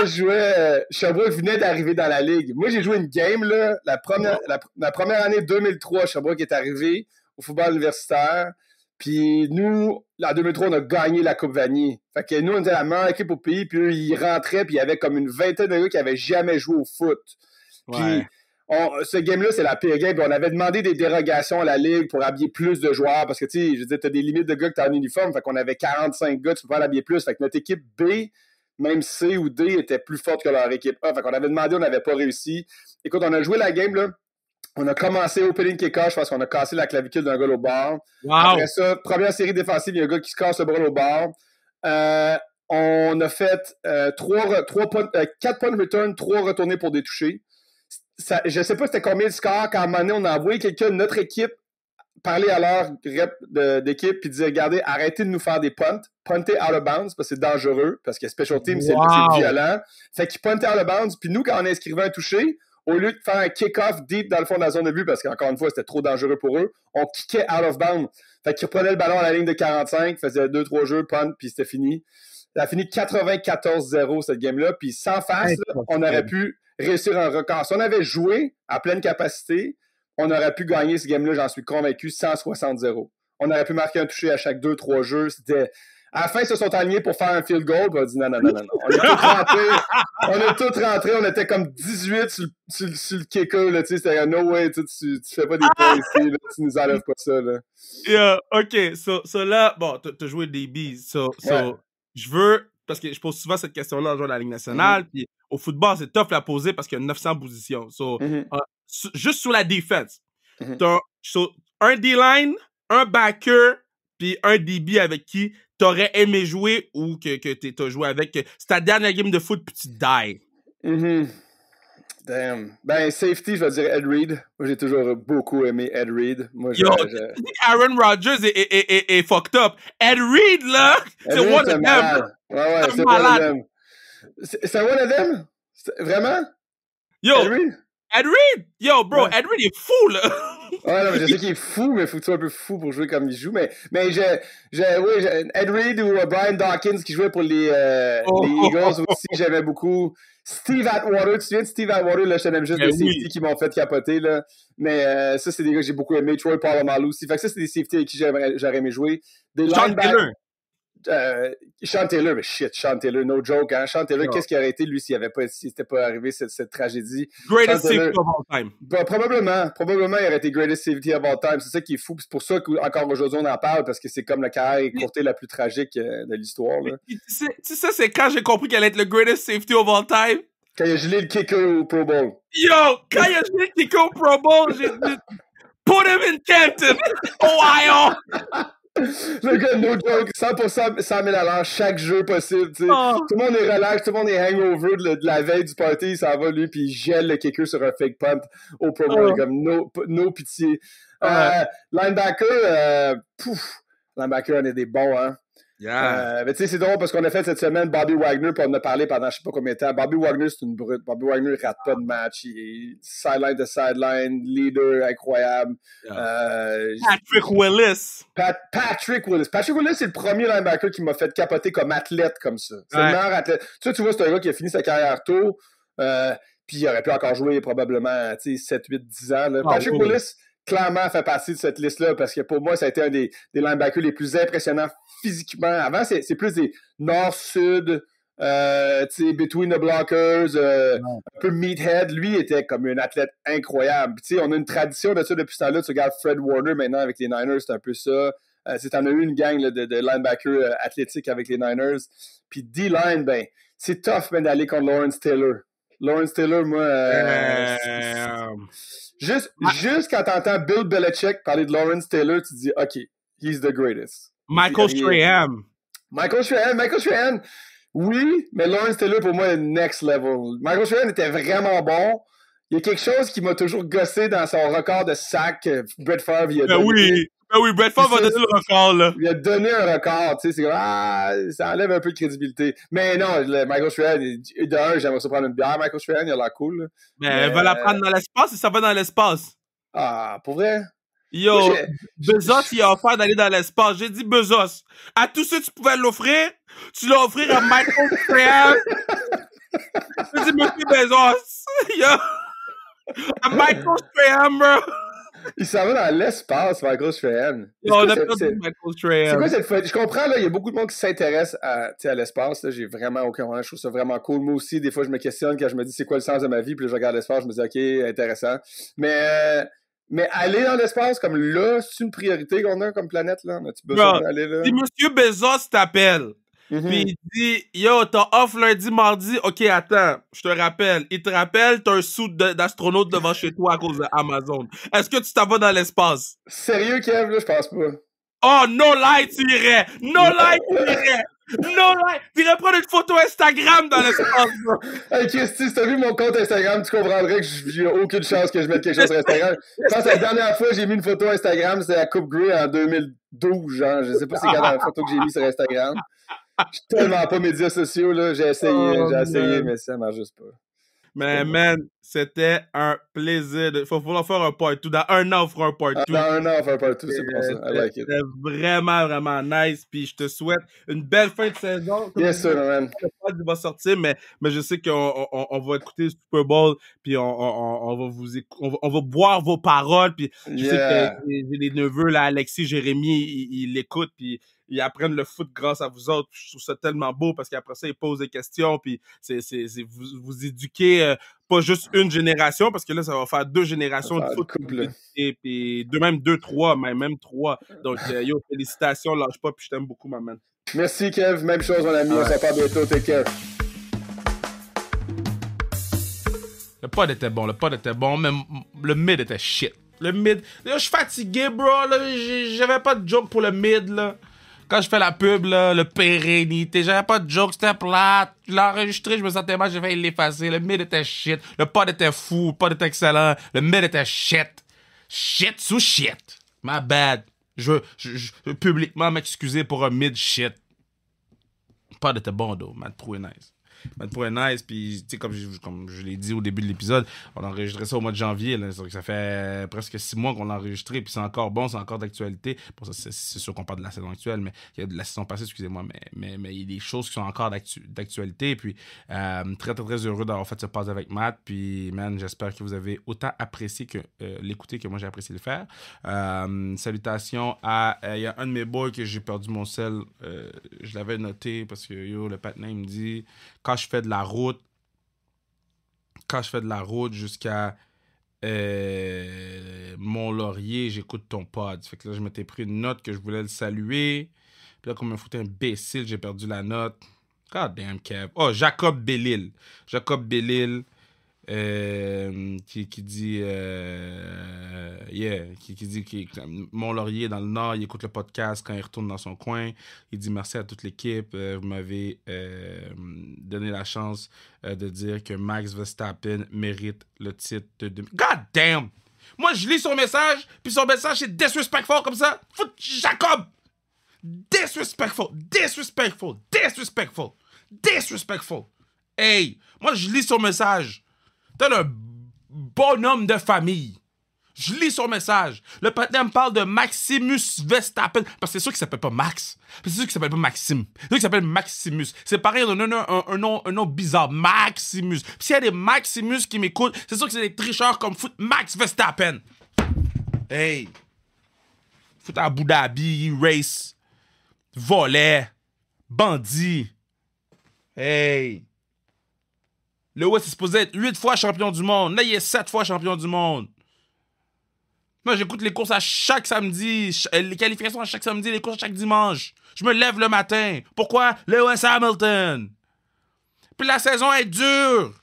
je jouais, Sherbrooke venait d'arriver dans la ligue. Moi, j'ai joué une game, là, la première année 2003, Sherbrooke est arrivé au football universitaire. Puis nous, en 2003, on a gagné la Coupe Vanier. Fait que nous, on était la meilleure équipe au pays, puis eux, ils rentraient, puis il y avait comme une vingtaine de gars qui n'avaient jamais joué au foot. Puis ce game-là, c'est la pire game. Puis on avait demandé des dérogations à la Ligue pour habiller plus de joueurs, parce que, tu sais, je veux dire, t'as des limites de gars que t'as en uniforme, fait qu'on avait 45 gars, tu peux pas l'habiller plus. Fait que notre équipe B, même C ou D, était plus forte que leur équipe A. Fait qu'on avait demandé, on n'avait pas réussi. Écoute, on a joué la game, là. On a commencé opening kick-off parce qu'on a cassé la clavicule d'un gars au bar. Wow. Après ça, première série défensive, il y a un gars qui se casse le bras au bar. On a fait 4 points return, 3 retournés pour des touchés. Je ne sais pas c'était combien de scores quand à un moment donné, on a envoyé quelqu'un de notre équipe parler à leur rep d'équipe puis dire, regardez, arrêtez de nous faire des punts. Punter out of bounds parce que c'est dangereux, parce que special team, c'est violent. Fait qu'ils puntaient out of bounds. Puis nous, quand on inscrivait un touché, au lieu de faire un kick-off deep dans le fond de la zone de but, parce qu'encore une fois, c'était trop dangereux pour eux, on kickait out of bounds. Fait qu'ils reprenaient le ballon à la ligne de 45, faisaient 2-3 jeux, punt, puis c'était fini. Ça a fini 94-0 cette game-là, puis sans face, là, on aurait pu réussir un record. Si on avait joué à pleine capacité, on aurait pu gagner ce game-là, j'en suis convaincu, 160-0. On aurait pu marquer un touché à chaque 2-3 jeux. C'était... À la fin, ils se sont alignés pour faire un field goal. Puis on a dit non. On est tous rentrés. On était comme 18 sur le kicker. Là, c'était no way. Tu fais pas des points ici. Là, tu nous enlèves pas ça. Là. Yeah, OK. So là, bon, t'as joué des bees. Je veux... Parce que je pose souvent cette question-là en jouant à la Ligue nationale. Puis au football, c'est tough la poser parce qu'il y a 900 positions. Juste sur la défense, t'as un D-line, un backer, puis un DB avec qui t'aurais aimé jouer ou que t'as joué avec. C'est ta dernière game de foot puis tu die. Damn. Ben, safety, je vais dire Ed Reed. Moi, j'ai toujours beaucoup aimé Ed Reed. Moi, Yo, Aaron Rodgers est fucked up. Ed Reed, là, c'est one of them. Ouais, c'est one of them. C'est one of them? Vraiment? Yo, Ed Reed? Ed Reed! Yo, bro, ouais. Ed Reed est fou, là! Ouais, non, mais je sais qu'il est fou, mais il faut que tu sois un peu fou pour jouer comme il joue. Mais Ed Reed ou Brian Dawkins qui jouait pour les Eagles aussi, j'aimais beaucoup. Steve Atwater, tu te souviens de Steve Atwater? Là, je t'aime juste des safeties qui m'ont fait capoter. Là. Mais ça, c'est des gars que j'ai beaucoup aimé. Troy Polamalu aussi. Fait que ça, c'est des safeties avec qui j'aurais aimé jouer. Des linebackers. Sean Taylor, mais shit, Sean Taylor, no joke, hein. Sean Taylor, qu'est-ce qui aurait été, lui, s'il n'était pas arrivé cette tragédie? Greatest safety of all time. Ben, probablement, il aurait été greatest safety of all time. C'est ça qui est fou. C'est pour ça qu'encore aujourd'hui, on en parle, parce que c'est comme la carrière écourtée la plus tragique de l'histoire. Là. Tu sais, c'est quand j'ai compris qu'elle allait être le greatest safety of all time. Quand il a gelé le kicker au Pro Bowl. Yo, quand il a gelé le kicker au Pro Bowl, j'ai dit, put him in Canton, Ohio! Le gars, no joke, 100%, 100 000 $ chaque jeu possible. Tout le monde est relax, tout le monde est hangover de la veille du party, il s'en va lui, puis il gèle le kicker sur un fake punt au Pro Bowl, comme no pitié. Linebacker, linebacker, on est des bons, hein. Yeah. Mais tu sais, c'est drôle parce qu'on a fait cette semaine Bobby Wagner, puis on en a parlé pendant je sais pas combien de temps. Bobby Wagner, c'est une brute. Bobby Wagner rate pas de match. Il est sideline to sideline, leader incroyable. Yeah. Patrick Willis. Patrick Willis. Patrick Willis, c'est le premier linebacker qui m'a fait capoter comme athlète comme ça. C'est le meilleur athlète. Tu vois, c'est un gars qui a fini sa carrière tôt, puis il aurait pu encore jouer probablement 7, 8, 10 ans. Là. Patrick Willis, clairement, fait partie de cette liste-là parce que pour moi, ça a été un des linebackers les plus impressionnants physiquement. Avant, c'est plus des nord-sud, between the blockers, un peu meathead. Lui était comme un athlète incroyable. Puis, on a une tradition de ça depuis ce temps-là. Tu regardes Fred Warner maintenant avec les Niners, c'est un peu ça. T'en as eu une gang là, de linebackers athlétiques avec les Niners. Puis D-line, ben, c'est tough même d'aller contre Lawrence Taylor. Lawrence Taylor, moi... Juste quand t'entends Bill Belichick parler de Lawrence Taylor, tu te dis, OK, he's the greatest. Michael Strahan, oui, mais Lawrence Taylor, pour moi, est next level. Michael Strahan était vraiment bon. Il y a quelque chose qui m'a toujours gossé dans son record de sac. Brett Favre, il a donné. Oui, Brett Favre a donné le record, là. Il a donné un record, tu sais, c'est comme, ça enlève un peu de crédibilité. Mais non, Michael Strahan, d'un, j'aimerais ça prendre une bière, Michael Strahan, il a l'air cool, là. Mais elle va la prendre dans l'espace et ça va dans l'espace. Ah, pour vrai? Yo, Bezos, il a offert d'aller dans l'espace. J'ai dit, Bezos, à tous ceux que tu pouvais l'offrir, tu l'as offert à Michael Strahan. J'ai dit, monsieur Bezos, yo, à Michael Strahan, bro. Il s'en va dans l'espace, Michael Strahan. On a perdu Michael Strahan. C'est quoi cette fête? Je comprends, là, il y a beaucoup de monde qui s'intéresse à l'espace. Là, j'ai vraiment aucun problème. Je trouve ça vraiment cool. Moi aussi, des fois, je me questionne quand je me dis c'est quoi le sens de ma vie. Puis là, je regarde l'espace, je me dis OK, intéressant. Mais aller dans l'espace comme là, c'est une priorité qu'on a comme planète, là? As-tu besoin d'aller là? Si monsieur Bezos t'appelle, puis il dit, yo, t'as off lundi, mardi, ok, attends, je te rappelle. Il te rappelle, t'as un sou d'astronaute devant chez toi à cause d'Amazon. Est-ce que tu t'en vas dans l'espace? Sérieux, Kev, là, je pense pas. Oh, no lie, tu irais! No lie, tu irais! No lie! Tu irais prendre une photo Instagram dans l'espace, bro! Hey, Christy, si t'as vu mon compte Instagram, tu comprendrais que j'ai aucune chance que je mette quelque chose sur Instagram. Je pense que la dernière fois que j'ai mis une photo Instagram, c'était à Coupe Grey en 2012, genre. Je sais pas c'est quand la photo que j'ai mise sur Instagram. Je suis tellement pas médias sociaux, là. J'ai essayé, mais ça marche juste pas. Mais man, c'était un plaisir. Il faut faire un part 2. Dans un an, on fera un part 2. Dans un an, on fera un part 2, c'est bon ça. I like it. C'était vraiment, vraiment nice. Puis je te souhaite une belle fin de saison. Yes, sir, man. Il va sortir, mais je sais qu'on va écouter le Super Bowl. Puis on va boire vos paroles. Puis je sais que j'ai des neveux, là, Alexis, Jérémy, ils l'écoutent. Puis ils apprennent le foot grâce à vous autres. Je trouve ça tellement beau parce qu'après ça, ils posent des questions. Puis vous éduquez pas juste une génération, parce que là, ça va faire 2 générations de foot. Et puis même 2, 3, même 3. Donc, yo, félicitations, lâche pas, puis je t'aime beaucoup, ma man. Merci, Kev. Même chose, mon ami. On se reparle bientôt. Take care. Le pod était bon, mais le mid était shit. Le mid, là, je suis fatigué, bro. Là, j'avais pas de joke pour le mid, là. Quand je fais la pub, là, le pérennité, j'avais pas de joke, c'était plate. Je l'ai enregistré, je me sentais mal, j'ai failli l'effacer. Le mid était shit. Le pod était fou, le pod était excellent. Le mid était shit. Shit sous shit. My bad. Je veux publiquement m'excuser pour un mid shit. Le pod était bon, though. M'a trouvé nice. Puis, tu sais, comme je l'ai dit au début de l'épisode, on a enregistré ça au mois de janvier. Là, ça fait presque 6 mois qu'on l'a enregistré, puis c'est encore bon, c'est encore d'actualité. Bon, ça, c'est sûr qu'on parle de la saison actuelle, mais il y a de la saison passée, excusez-moi, mais il y a des choses qui sont encore d'actualité. Puis, très, très, très heureux d'avoir fait ce pause avec Matt. Puis, man, j'espère que vous avez autant apprécié que l'écouter que moi j'ai apprécié le faire. Salutations à... Il y a un de mes boys que j'ai perdu mon sel. Je l'avais noté parce que, le patinet, il me dit... Quand je fais de la route jusqu'à Mont-Laurier, j'écoute ton pod. Fait que là, je m'étais pris une note que je voulais le saluer. Puis là, comme un foutu imbécile, j'ai perdu la note. God damn, Kev. Oh, Jacob Bellil. Qui dit qui dit que Mont-Laurier dans le Nord, il écoute le podcast quand il retourne dans son coin. Il dit merci à toute l'équipe. Vous m'avez donné la chance de dire que Max Verstappen mérite le titre de... God damn! Moi, je lis son message, puis son message est disrespectful comme ça. Jacob! Disrespectful! Hey! Moi, je lis son message. T'es un bonhomme de famille. Je lis son message. Le patin me parle de Maximus Verstappen. Parce que c'est sûr qu'il s'appelle pas Max. C'est sûr qu'il s'appelle pas Maxime. C'est sûr qu'il s'appelle Maximus. C'est pareil, on a un nom bizarre. Maximus. Puis s'il y a des Maximus qui m'écoutent, c'est sûr que c'est des tricheurs comme foot Max Verstappen. Hey. Foot à Abu Dhabi, race. Volet. Bandit. Hey. Lewis est supposé être 8 fois champion du monde. Là, il est 7 fois champion du monde. Moi, j'écoute les courses à chaque samedi, les qualifications à chaque samedi, les courses à chaque dimanche. Je me lève le matin. Pourquoi? Lewis Hamilton. Puis la saison est dure.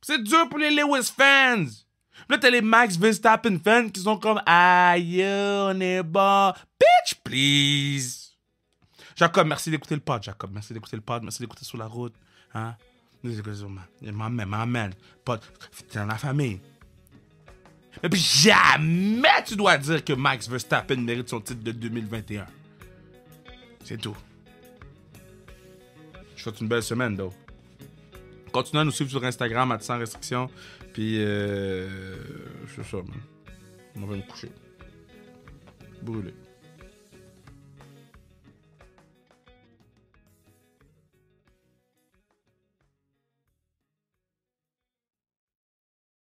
C'est dur pour les Lewis fans. Puis là, t'as les Max Verstappen fans qui sont comme « Aïe, on est bon. Bitch, please. » Jacob, merci d'écouter le pod, Jacob. Merci d'écouter le pod. Merci d'écouter sur la route. Hein? Maman, pod. T'es dans la famille. Et puis jamais tu dois dire que Max Verstappen mérite son titre de 2021. C'est tout. Je souhaite une belle semaine, though. Continuez à nous suivre sur Instagram, sans restriction. Puis, c'est ça, man. On va me coucher. Brûlé.